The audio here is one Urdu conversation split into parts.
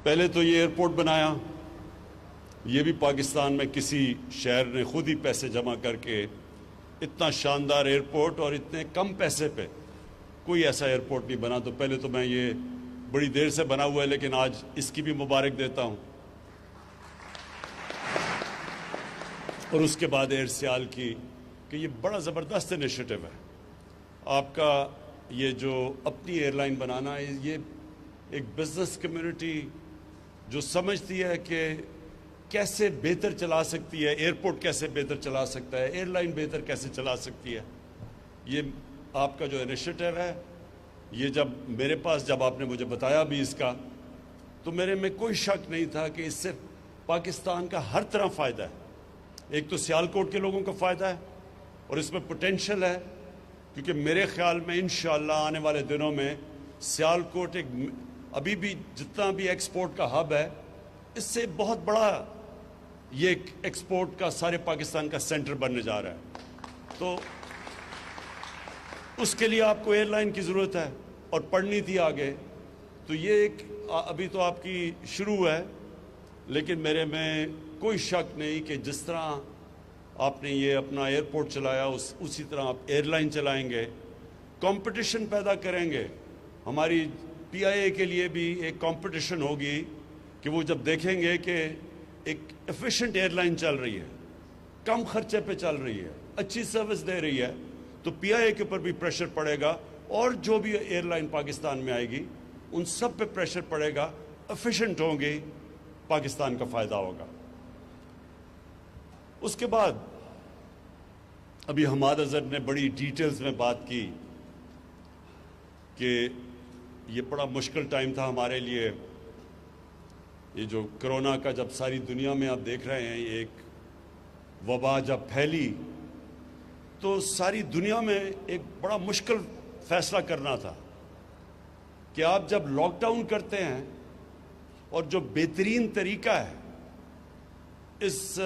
پہلے تو یہ ایئرپورٹ بنایا، یہ بھی پاکستان میں کسی شہر نے خود ہی پیسے جمع کر کے اتنا شاندار ایئرپورٹ اور اتنے کم پیسے پہ کوئی ایسا ایئرپورٹ نہیں بنا. تو پہلے تو میں یہ بڑی دیر سے بنا ہوا ہے لیکن آج اس کی بھی مبارک دیتا ہوں. اور اس کے بعد ایئر سیال کی کہ یہ بڑا زبردست انیشیٹو ہے آپ کا. یہ جو اپنی ایئر لائن بنانا ہے، یہ ایک بزنس کمیونٹی جو سمجھتی ہے کہ کیسے بہتر چلا سکتی ہے، ایئرپورٹ کیسے بہتر چلا سکتا ہے، ایئر لائن بہتر کیسے چلا سکتی ہے. یہ آپ کا جو انیشیٹو ہے، یہ جب میرے پاس جب آپ نے مجھے بتایا بھی اس کا، تو میرے میں کوئی شک نہیں تھا کہ اس سے پاکستان کا ہر طرح فائدہ ہے. ایک تو سیالکوٹ کے لوگوں کا فائدہ ہے اور اس میں پوٹینشل ہے، کیونکہ میرے خیال میں انشاءاللہ آنے والے دنوں میں سیالکوٹ ایک ابھی بھی جتنا بھی ایکسپورٹ کا ہب ہے، اس سے بہت بڑا یہ ایک ایکسپورٹ کا سارے پاکستان کا سینٹر بننے جا رہا ہے. تو اس کے لیے آپ کو ایئر لائن کی ضرورت ہے اور پڑھنی تھی آگے. تو یہ ایک ابھی تو آپ کی شروع ہے، لیکن میرے میں کوئی شک نہیں کہ جس طرح آپ نے یہ اپنا ایئرپورٹ چلایا اسی طرح آپ ایئر لائن چلائیں گے، کمپٹیشن پیدا کریں گے. ہماری پی آئی اے کے لیے بھی ایک کمپٹیشن ہوگی کہ وہ جب دیکھیں گے کہ ایک ایفیشینٹ ایئر لائن چل رہی ہے، کم خرچے پہ چل رہی ہے، اچھی سروس دے رہی ہے، تو پی آئی اے کے اوپر بھی پریشر پڑے گا اور جو بھی ایئر لائن پاکستان میں آئے گی ان سب پہ پریشر پڑے گا. ایفیشینٹ ہوں گے، پاکستان کا فائدہ ہوگا. اس کے بعد ابھی حماد اظہر نے بڑی ڈیٹیلز میں بات کی کہ یہ بڑا مشکل ٹائم تھا ہمارے لیے. یہ جو کرونا کا جب ساری دنیا میں آپ دیکھ رہے ہیں، ایک وبا جب پھیلی تو ساری دنیا میں ایک بڑا مشکل فیصلہ کرنا تھا کہ آپ جب لاک ڈاؤن کرتے ہیں، اور جو بہترین طریقہ ہے اس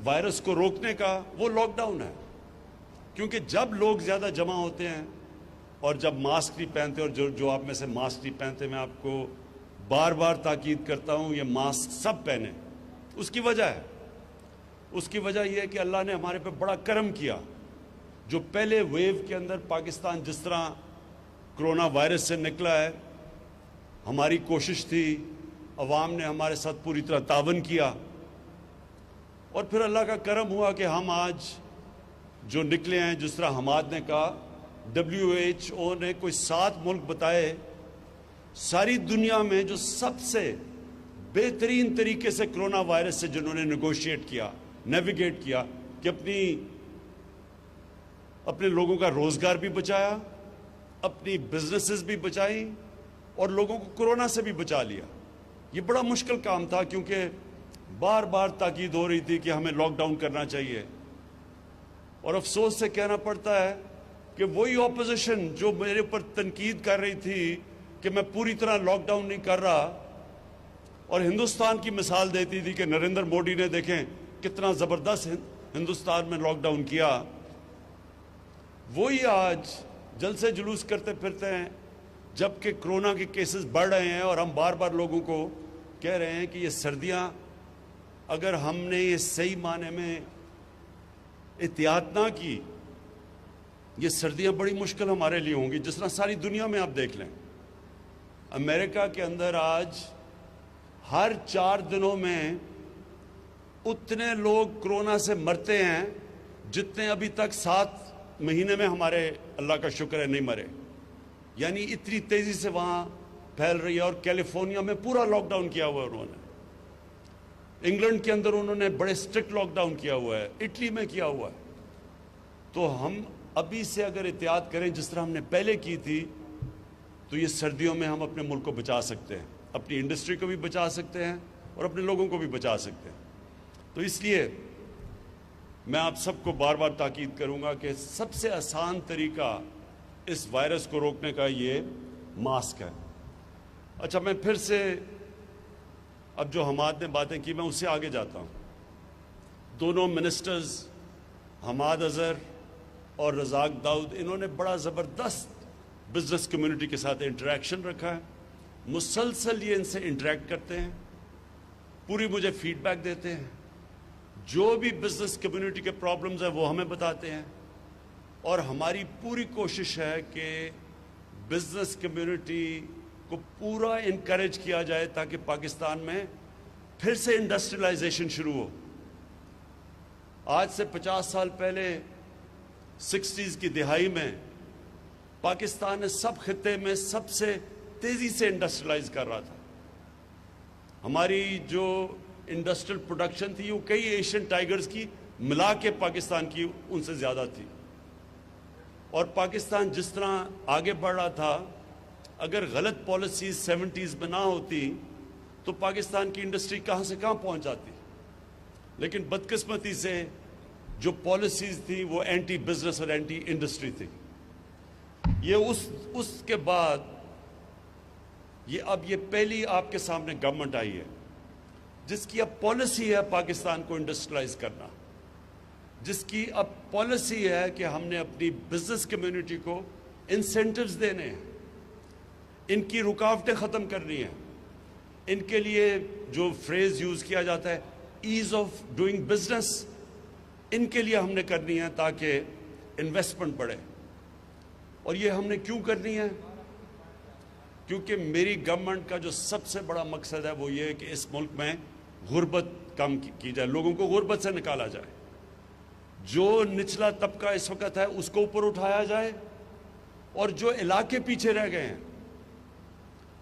وائرس کو روکنے کا وہ لاک ڈاؤن ہے. کیونکہ جب لوگ زیادہ جمع ہوتے ہیں اور جب ماسک نہیں پہنتے، اور جو آپ میں سے ماسک نہیں پہنتے، میں آپ کو بار بار تاکید کرتا ہوں یہ ماسک سب پہنیں. اس کی وجہ ہے، اس کی وجہ یہ ہے کہ اللہ نے ہمارے پہ بڑا کرم کیا. جو پہلے ویو کے اندر پاکستان جس طرح کرونا وائرس سے نکلا ہے، ہماری کوشش تھی، عوام نے ہمارے ساتھ پوری طرح تعاون کیا، اور پھر اللہ کا کرم ہوا کہ ہم آج جو نکلے ہیں. جس طرح حماد نے کہا، WHO نے کوئی 7 ملک بتائے ساری دنیا میں جو سب سے بہترین طریقے سے کرونا وائرس سے جنہوں نے نیگوشیٹ کیا، نیویگیٹ کیا، کہ اپنے لوگوں کا روزگار بھی بچایا، اپنی بزنسز بھی بچائیں، اور لوگوں کو کرونا سے بھی بچا لیا. یہ بڑا مشکل کام تھا کیونکہ بار بار تاکید ہو رہی تھی کہ ہمیں لاک ڈاؤن کرنا چاہیے. اور افسوس سے کہنا پڑتا ہے کہ وہی اپوزیشن جو میرے اوپر تنقید کر رہی تھی کہ میں پوری طرح لاک ڈاؤن نہیں کر رہا، اور ہندوستان کی مثال دیتی تھی کہ نریندر مودی نے دیکھیں کتنا زبردست ہندوستان میں لاک ڈاؤن کیا، وہی آج جلسے جلوس کرتے پھرتے ہیں جبکہ کرونا کے کیسز بڑھ رہے ہیں. اور ہم بار بار لوگوں کو کہہ رہے ہیں کہ یہ سردیاں اگر ہم نے یہ صحیح معنی میں احتیاط نہ کی، یہ سردیاں بڑی مشکل ہمارے لیے ہوں گی. جس طرح ساری دنیا میں آپ دیکھ لیں، امریکہ کے اندر آج ہر 4 دنوں میں اتنے لوگ کرونا سے مرتے ہیں جتنے ابھی تک 7 مہینے میں ہمارے اللہ کا شکر ہے نہیں مرے. یعنی اتنی تیزی سے وہاں پھیل رہی ہے. اور کیلیفورنیا میں پورا لاک ڈاؤن کیا ہوا ہے انہوں نے، انگلینڈ کے اندر انہوں نے بڑے اسٹرکٹ لاک ڈاؤن کیا ہوا ہے، اٹلی میں کیا ہوا ہے. تو ہم ابھی سے اگر احتیاط کریں جس طرح ہم نے پہلے کی تھی، تو یہ سردیوں میں ہم اپنے ملک کو بچا سکتے ہیں، اپنی انڈسٹری کو بھی بچا سکتے ہیں اور اپنے لوگوں کو بھی بچا سکتے ہیں. تو اس لیے میں آپ سب کو بار بار تاکید کروں گا کہ سب سے آسان طریقہ اس وائرس کو روکنے کا یہ ماسک ہے. اچھا، میں پھر سے اب جو حماد نے باتیں کی میں اس سے آگے جاتا ہوں. دونوں منسٹرز حماد اظہر اور رزاق داؤد، انہوں نے بڑا زبردست بزنس کمیونٹی کے ساتھ انٹریکشن رکھا ہے. مسلسل یہ ان سے انٹریکٹ کرتے ہیں، پوری مجھے فیڈ بیک دیتے ہیں، جو بھی بزنس کمیونٹی کے پرابلمز ہیں وہ ہمیں بتاتے ہیں، اور ہماری پوری کوشش ہے کہ بزنس کمیونٹی کو پورا انکریج کیا جائے تاکہ پاکستان میں پھر سے انڈسٹریلائزیشن شروع ہو۔ آج سے 50 سال پہلے 60s کی دہائی میں پاکستان نے سب خطے میں سب سے تیزی سے انڈسٹریلائز کر رہا تھا۔ ہماری جو انڈسٹریل پروڈکشن تھی وہ کئی ایشین ٹائیگرز کی ملا کے پاکستان کی ان سے زیادہ تھی، اور پاکستان جس طرح آگے بڑھ رہا تھا، اگر غلط پالیسیز 70s میں نہ ہوتی تو پاکستان کی انڈسٹری کہاں سے کہاں پہنچ جاتی۔ لیکن بدقسمتی سے جو پالیسیز تھی وہ اینٹی بزنس اور اینٹی انڈسٹری تھی۔ یہ اس کے بعد اب یہ پہلی آپ کے سامنے گورنمنٹ آئی ہے جس کی اب پالیسی ہے پاکستان کو انڈسٹریلائز کرنا، جس کی اب پالیسی ہے کہ ہم نے اپنی بزنس کمیونٹی کو انسینٹیوز دینے ہیں، ان کی رکاوٹیں ختم کرنی ہیں، ان کے لیے جو فریز یوز کیا جاتا ہے ایز آف ڈوئنگ بزنس، ان کے لیے ہم نے کرنی ہے تاکہ انویسٹمنٹ بڑھے۔ اور یہ ہم نے کیوں کرنی ہے؟ کیونکہ میری گورنمنٹ کا جو سب سے بڑا مقصد ہے وہ یہ ہے کہ اس ملک میں غربت کم کی جائے، لوگوں کو غربت سے نکالا جائے، جو نچلا طبقہ اس وقت ہے اس کو اوپر اٹھایا جائے، اور جو علاقے پیچھے رہ گئے ہیں،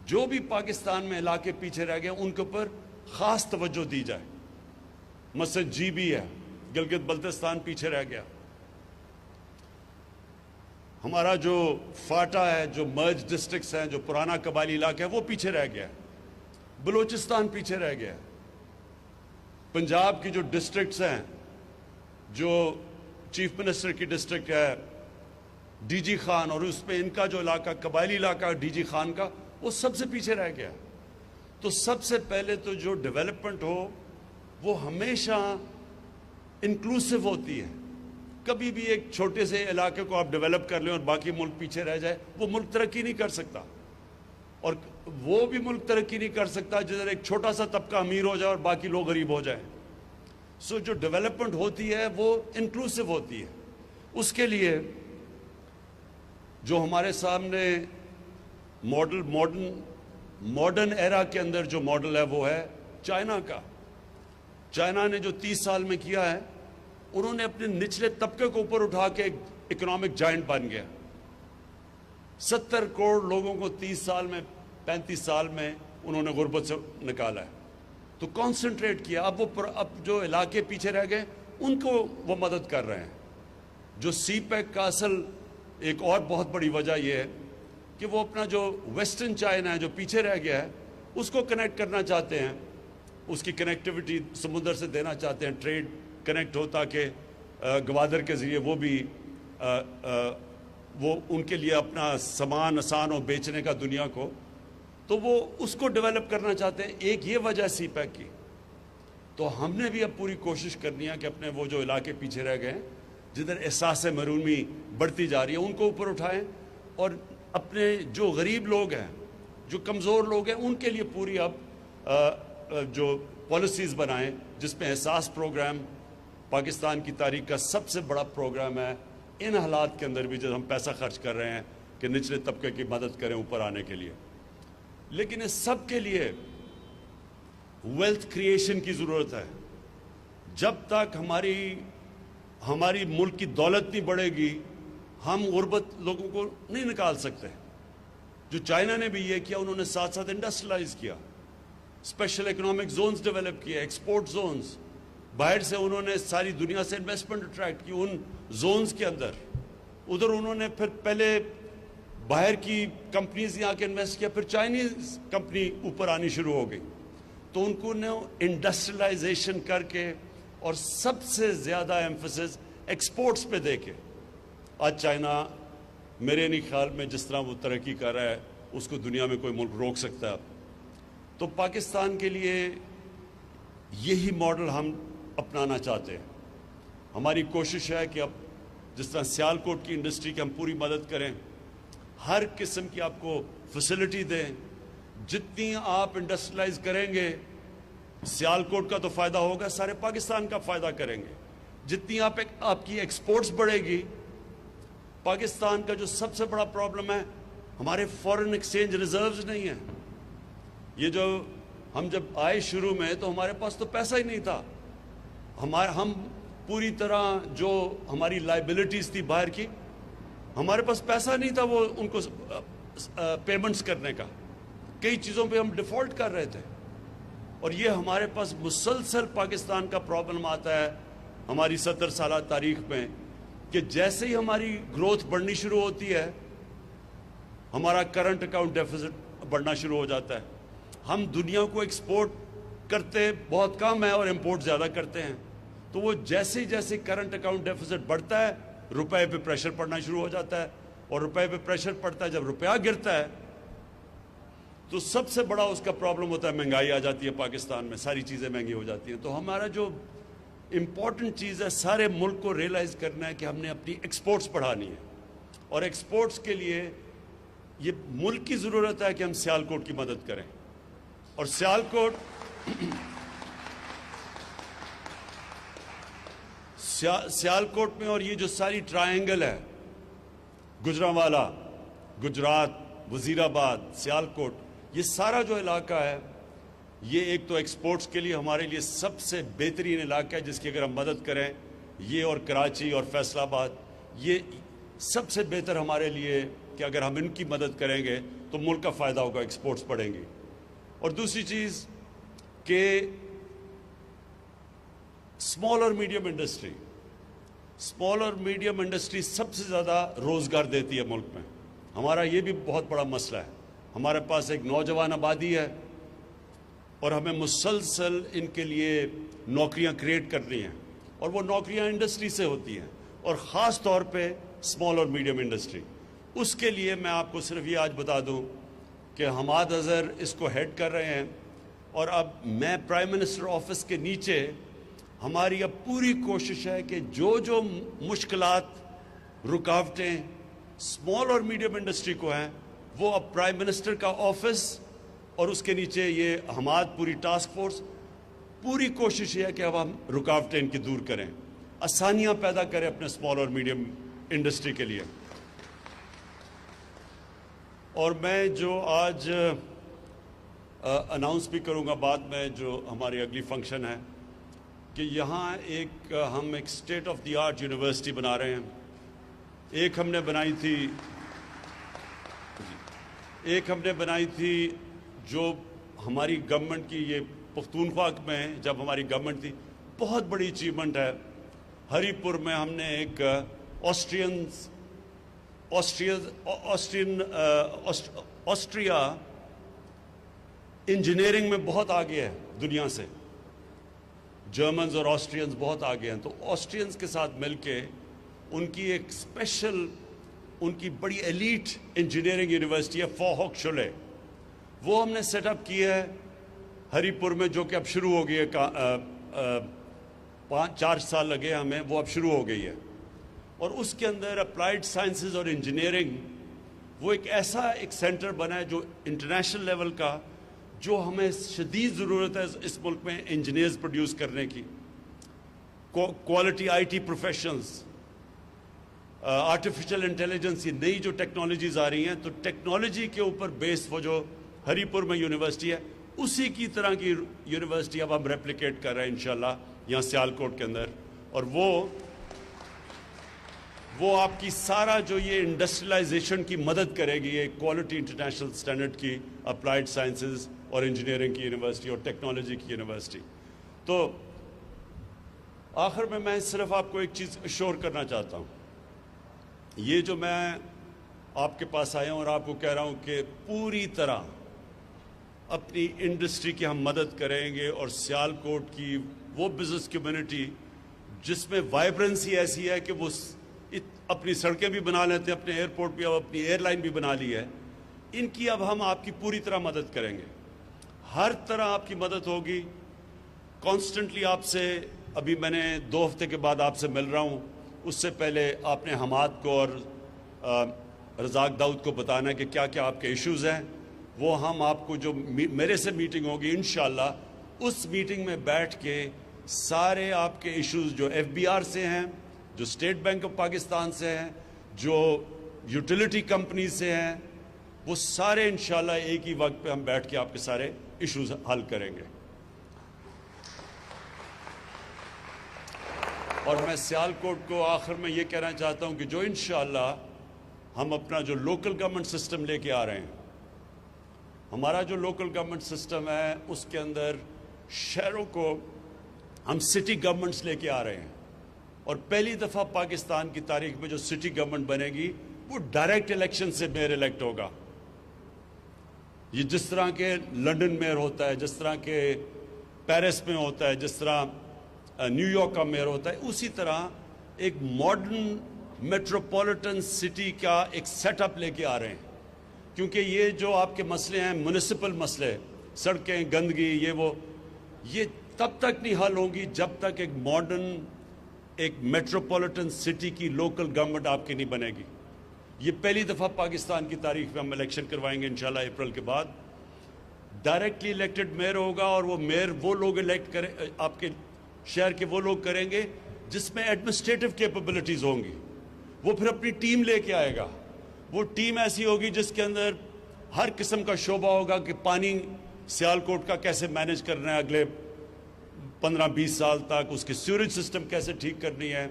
جو بھی پاکستان میں علاقے پیچھے رہ گئے ہیں ان کے اوپر خاص توجہ دی جائے۔ مثلا جی بی ہے، گلگت بلتستان پیچھے رہ گیا، ہمارا جو فاٹا ہے، جو مرج ڈسٹرکٹس ہیں، جو پرانا قبائلی علاقہ ہے وہ پیچھے رہ گیا، بلوچستان پیچھے رہ گیا، پنجاب کی جو ڈسٹرکٹس ہیں، جو چیف منسٹر کی ڈسٹرکٹ ہے ڈی جی خان، اور اس میں ان کا جو علاقہ قبائلی علاقہ ڈی جی خان کا، وہ سب سے پیچھے رہ گیا۔ تو سب سے پہلے تو جو ڈیولپمنٹ ہو وہ ہمیشہ انکلوسیو ہوتی ہے۔ کبھی بھی ایک چھوٹے سے علاقے کو آپ ڈیولپ کر لیں اور باقی ملک پیچھے رہ جائے، وہ ملک ترقی نہیں کر سکتا، اور وہ بھی ملک ترقی نہیں کر سکتا جدھر ایک چھوٹا سا طبقہ امیر ہو جائے اور باقی لوگ غریب ہو جائیں۔ سو جو ڈیولپمنٹ ہوتی ہے وہ انکلوسیو ہوتی ہے۔ اس کے لیے جو ہمارے سامنے ماڈرن ایرا کے اندر جو ماڈل ہے وہ ہے چائنا کا۔ چائنا نے جو 30 سال میں کیا ہے، انہوں نے اپنے نچلے طبقے کو اوپر اٹھا کے اکنامک جائنٹ بن گیا۔ 70 کروڑ لوگوں کو 30 سال میں 35 سال میں انہوں نے غربت سے نکالا ہے۔ تو کانسنٹریٹ کیا، اب جو علاقے پیچھے رہ گئے ان کو وہ مدد کر رہے ہیں۔ جو سی پیک کا اصل ایک اور بہت بڑی وجہ یہ ہے کہ وہ اپنا جو ویسٹرن چائنا ہے جو پیچھے رہ گیا ہے اس کو کنیکٹ کرنا چاہتے ہیں، اس کی کنیکٹیوٹی سمندر سے دینا چاہتے ہیں، ٹریڈ کنیکٹ ہو تاکہ گوادر کے ذریعے وہ ان کے لیے اپنا سامان آسان ہو بیچنے کا دنیا کو، تو وہ اس کو ڈیولپ کرنا چاہتے ہیں۔ ایک یہ وجہ سی پیک کی۔ تو ہم نے بھی اب پوری کوشش کرنی ہے کہ اپنے وہ جو علاقے پیچھے رہ گئے ہیں، جدھر احساس محرومی بڑھتی جا رہی ہے، ان کو اوپر اٹھائیں، اور اپنے جو غریب لوگ ہیں، جو کمزور لوگ ہیں، ان کے لیے پوری اب جو پالیسیز بنائیں، جس میں احساس پروگرام پاکستان کی تاریخ کا سب سے بڑا پروگرام ہے۔ ان حالات کے اندر بھی جب ہم پیسہ خرچ کر رہے ہیں کہ نچلے طبقے کی مدد کریں اوپر آنے کے لیے، لیکن اس سب کے لیے ویلتھ کریشن کی ضرورت ہے۔ جب تک ہماری ملک کی دولت نہیں بڑھے گی، ہم غربت لوگوں کو نہیں نکال سکتے۔ جو چائنا نے بھی یہ کیا، انہوں نے ساتھ ساتھ انڈسٹریلائز کیا، اسپیشل اکنامک زونز ڈیولپ کیے، ایکسپورٹ زونز، باہر سے انہوں نے ساری دنیا سے انویسٹمنٹ اٹریکٹ کی ان زونز کے اندر۔ ادھر انہوں نے پھر پہلے باہر کی کمپنیز یہاں کے انویسٹ کیا، پھر چائنیز کمپنی اوپر آنی شروع ہو گئی۔ تو ان کو انڈسٹریلائزیشن کر کے اور سب سے زیادہ ایمفسس ایکسپورٹس پہ دے کے، آج چائنا میرے نہیں خیال میں جس طرح وہ ترقی کر رہا ہے اس کو دنیا میں کوئی ملک روک سکتا ہے۔ تو پاکستان کے لیے یہی ماڈل ہم اپنانا چاہتے ہیں۔ ہماری کوشش ہے کہ اب جس طرح سیالکوٹ کی انڈسٹری کی ہم پوری مدد کریں، ہر قسم کی آپ کو فیسلٹی دیں، جتنی آپ انڈسٹریلائز کریں گے سیالکوٹ کا تو فائدہ ہوگا، سارے پاکستان کا فائدہ کریں گے. جتنی آپ کی ایکسپورٹس بڑھے گی، پاکستان کا جو سب سے بڑا پرابلم ہے ہمارے فورن ایکسچینج ریزروز نہیں ہیں. یہ جو ہم جب آئے شروع میں تو ہمارے پاس تو پیسہ ہی نہیں تھا. ہم پوری طرح جو ہماری لائبلٹیز تھی باہر کی، ہمارے پاس پیسہ نہیں تھا وہ ان کو پیمنٹس کرنے کا. کئی چیزوں پہ ہم ڈیفالٹ کر رہے تھے. اور یہ ہمارے پاس مسلسل پاکستان کا پرابلم آتا ہے ہماری 70 سالہ تاریخ میں، کہ جیسے ہی ہماری گروتھ بڑھنی شروع ہوتی ہے ہمارا کرنٹ اکاؤنٹ ڈیفیسٹ بڑھنا شروع ہو جاتا ہے. ہم دنیا کو ایکسپورٹ کرتے بہت کم ہے اور امپورٹ زیادہ کرتے ہیں. تو وہ جیسے جیسے کرنٹ اکاؤنٹ ڈیفیسٹ بڑھتا ہے روپے پہ پریشر پڑنا شروع ہو جاتا ہے. اور روپے پہ پریشر پڑتا ہے، جب روپیہ گرتا ہے تو سب سے بڑا اس کا پرابلم ہوتا ہے مہنگائی آ جاتی ہے پاکستان میں، ساری چیزیں مہنگی ہو جاتی ہیں. تو ہمارا جو امپورٹنٹ چیز ہے سارے ملک کو ریئلائز کرنا ہے کہ ہم نے اپنی ایکسپورٹس بڑھانی ہے. اور ایکسپورٹس کے لیے یہ ملک کی ضرورت ہے کہ ہم سیالکوٹ کی مدد کریں. اور سیالکوٹ میں اور یہ جو ساری ٹرائنگل ہے، گجرانوالہ، گجرات، وزیر آباد، سیالکوٹ، یہ سارا جو علاقہ ہے یہ ایک تو ایکسپورٹس کے لیے ہمارے لیے سب سے بہترین علاقہ ہے جس کی اگر ہم مدد کریں، یہ اور کراچی اور فیصل آباد، یہ سب سے بہتر ہمارے لیے کہ اگر ہم ان کی مدد کریں گے تو ملک کا فائدہ ہوگا، ایکسپورٹس بڑھیں گی. اور دوسری چیز کہ اسمال اور میڈیم انڈسٹری سب سے زیادہ روزگار دیتی ہے ملک میں. ہمارا یہ بھی بہت بڑا مسئلہ ہے. ہمارے پاس ایک نوجوان آبادی ہے اور ہمیں مسلسل ان کے لیے نوکریاں کریٹ کرنی ہیں، اور وہ نوکریاں انڈسٹری سے ہوتی ہیں، اور خاص طور پہ اسمال اور میڈیم انڈسٹری. اس کے لیے میں آپ کو صرف یہ آج بتا دوں کہ حماد اظہر اس کو ہیڈ کر رہے ہیں، اور اب میں پرائم منسٹر آفس کے نیچے ہماری اب پوری کوشش ہے کہ جو مشکلات، رکاوٹیں اسمال اور میڈیم انڈسٹری کو ہیں وہ اب پرائم منسٹر کا آفس اور اس کے نیچے یہ حماد پوری ٹاسک فورس، پوری کوشش یہ ہے کہ اب ہم رکاوٹیں ان کی دور کریں، آسانیاں پیدا کریں اپنے اسمال اور میڈیم انڈسٹری کے لیے. اور میں جو آج اناؤنس بھی کروں گا بعد میں جو ہماری اگلی فنکشن ہے، کہ یہاں ہم ایک state of the art university بنا رہے ہیں. ایک ہم نے بنائی تھی جو ہماری گورنمنٹ کی، یہ پختونخوا میں جب ہماری گورنمنٹ تھی، بہت بڑی اچیومنٹ ہے. ہری پور میں ہم نے ایک آسٹریا انجینئرنگ میں بہت آگے ہے دنیا سے، جرمنز اور آسٹرینز بہت آگے ہیں. تو آسٹرینز کے ساتھ مل کے ان کی ایک اسپیشل، ان کی بڑی ایلیٹ انجینئرنگ یونیورسٹی ہے فوہوک شولے، وہ ہم نے سیٹ اپ کی ہے ہری پور میں، جو کہ اب شروع ہو گئی ہے. 4 سال لگے ہمیں، وہ اب شروع ہو گئی ہے. اور اس کے اندر اپلائیڈ سائنسز اور انجینئرنگ وہ ایک ایسا سینٹر بنا ہے جو انٹرنیشنل لیول کا، جو ہمیں شدید ضرورت ہے اس ملک میں انجینئرز پروڈیوس کرنے کی، quality I T professionals, artificial intelligence, یہ نئی جو ٹیکنالوجیز آ رہی ہیں. تو ٹیکنالوجی کے اوپر بیس وہ جو ہری پور میں یونیورسٹی ہے، اسی کی طرح کی یونیورسٹی اب ہم ریپلیکیٹ کر رہے ہیں انشاءاللہ یہاں سیالکوٹ کے اندر. اور وہ آپ کی سارا جو یہ انڈسٹریلائزیشن کی مدد کرے گی، یہ کوالٹی انٹرنیشنل سٹینڈرڈ کی اپلائیڈ سائنسز اور انجینئرنگ کی یونیورسٹی اور ٹیکنالوجی کی یونیورسٹی. تو آخر میں صرف آپ کو ایک چیز اشور کرنا چاہتا ہوں. یہ جو میں آپ کے پاس آیا ہوں اور آپ کو کہہ رہا ہوں کہ پوری طرح اپنی انڈسٹری کی ہم مدد کریں گے، اور سیالکوٹ کی وہ بزنس کمیونٹی جس میں وائبرنسی ایسی ہے کہ وہ اپنی سڑکیں بھی بنا لیتے ہیں، اپنے ایئرپورٹ بھی، اب اپنی ایئر لائن بھی بنا لی ہے، ان کی اب ہم آپ کی پوری طرح مدد کریں گے. ہر طرح آپ کی مدد ہوگی. کانسٹنٹلی آپ سے، ابھی میں نے 2 ہفتے کے بعد آپ سے مل رہا ہوں، اس سے پہلے آپ نے حماد کو اور رزاق داؤد کو بتانا ہے کہ کیا کیا آپ کے ایشوز ہیں. وہ ہم آپ کو جو میرے سے میٹنگ ہوگی انشاءاللہ اس میٹنگ میں بیٹھ کے سارے آپ کے ایشوز جو ایف بی آر سے ہیں، جو اسٹیٹ بینک آف پاکستان سے ہیں، جو یوٹیلیٹی کمپنی سے ہیں، وہ سارے انشاءاللہ ایک ہی وقت پہ ہم بیٹھ کے آپ کے سارے ایشوز حل کریں گے۔ اور میں سیالکوٹ کو آخر میں یہ کہنا چاہتا ہوں کہ جو انشاءاللہ ہم اپنا جو لوکل گورنمنٹ سسٹم لے کے آ رہے ہیں، ہمارا جو لوکل گورنمنٹ سسٹم ہے اس کے اندر شہروں کو ہم سٹی گورنمنٹس لے کے آ رہے ہیں، اور پہلی دفعہ پاکستان کی تاریخ میں جو سٹی گورنمنٹ بنے گی وہ ڈائریکٹ الیکشن سے میئر الیکٹ ہوگا۔ یہ جس طرح کے لنڈن میئر ہوتا ہے، جس طرح کے پیرس میں ہوتا ہے، جس طرح نیو یارک کا میئر ہوتا ہے، اسی طرح ایک ماڈرن میٹروپولیٹن سٹی کا ایک سیٹ اپ لے کے آ رہے ہیں، کیونکہ یہ جو آپ کے مسئلے ہیں میونسپل مسئلے، سڑکیں، گندگی، یہ تب تک نہیں حل ہوں گی جب تک ایک ماڈرن ایک میٹروپولیٹن سٹی کی لوکل گورنمنٹ آپ کی نہیں بنے گی۔ یہ پہلی دفعہ پاکستان کی تاریخ میں ہم الیکشن کروائیں گے انشاءاللہ اپریل کے بعد۔ ڈائریکٹلی الیکٹڈ میئر ہوگا، اور وہ میئر وہ لوگ الیکٹ کریں، آپ کے شہر کے وہ لوگ کریں گے جس میں ایڈمنسٹریٹو کیپبلٹیز ہوں گی۔ وہ پھر اپنی ٹیم لے کے آئے گا، وہ ٹیم ایسی ہوگی جس کے اندر ہر قسم کا شعبہ ہوگا کہ پانی سیالکوٹ کا کیسے مینیج کرنا ہے اگلے 15-20 سال تک، اس کے سیوریج سسٹم کیسے ٹھیک کرنی ہے،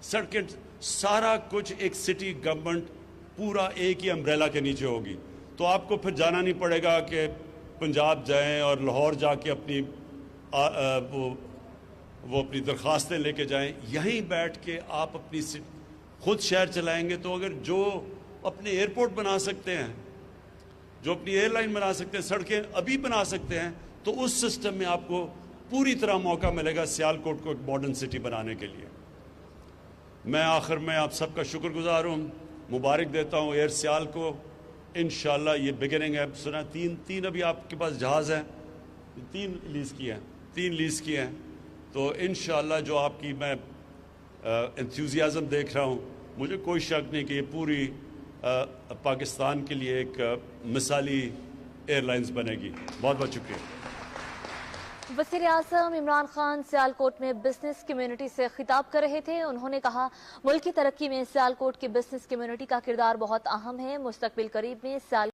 سڑکیں، سارا کچھ ایک سٹی گورنمنٹ پورا ایک ہی امبریلا کے نیچے ہوگی۔ تو آپ کو پھر جانا نہیں پڑے گا کہ پنجاب جائیں اور لاہور جا کے اپنی وہ اپنی درخواستیں لے کے جائیں، یہیں بیٹھ کے آپ اپنی خود شہر چلائیں گے۔ تو اگر جو اپنے ایئرپورٹ بنا سکتے ہیں، جو اپنی ایئر لائن بنا سکتے ہیں، سڑکیں ابھی بنا سکتے ہیں، تو اس سسٹم میں آپ کو پوری طرح موقع ملے گا سیالکوٹ کو ایک ماڈرن سٹی بنانے کے لیے۔ میں آخر میں آپ سب کا شکر گزار ہوں، مبارک دیتا ہوں ایئر سیال کو۔ انشاءاللہ یہ بگننگ ہے۔ سنا تین ابھی آپ کے پاس جہاز ہیں، تین لیز کیے ہیں، تو انشاءاللہ جو آپ کی میں انتھیوزیازم دیکھ رہا ہوں، مجھے کوئی شک نہیں کہ یہ پوری پاکستان کے لیے ایک مثالی ایئر لائنز بنے گی۔ بہت بہت شکریہ۔ وزیر اعظم عمران خان سیالکوٹ میں بزنس کمیونٹی سے خطاب کر رہے تھے۔ انہوں نے کہا ملک کی ترقی میں سیالکوٹ کی بزنس کمیونٹی کا کردار بہت اہم ہے۔ مستقبل قریب میں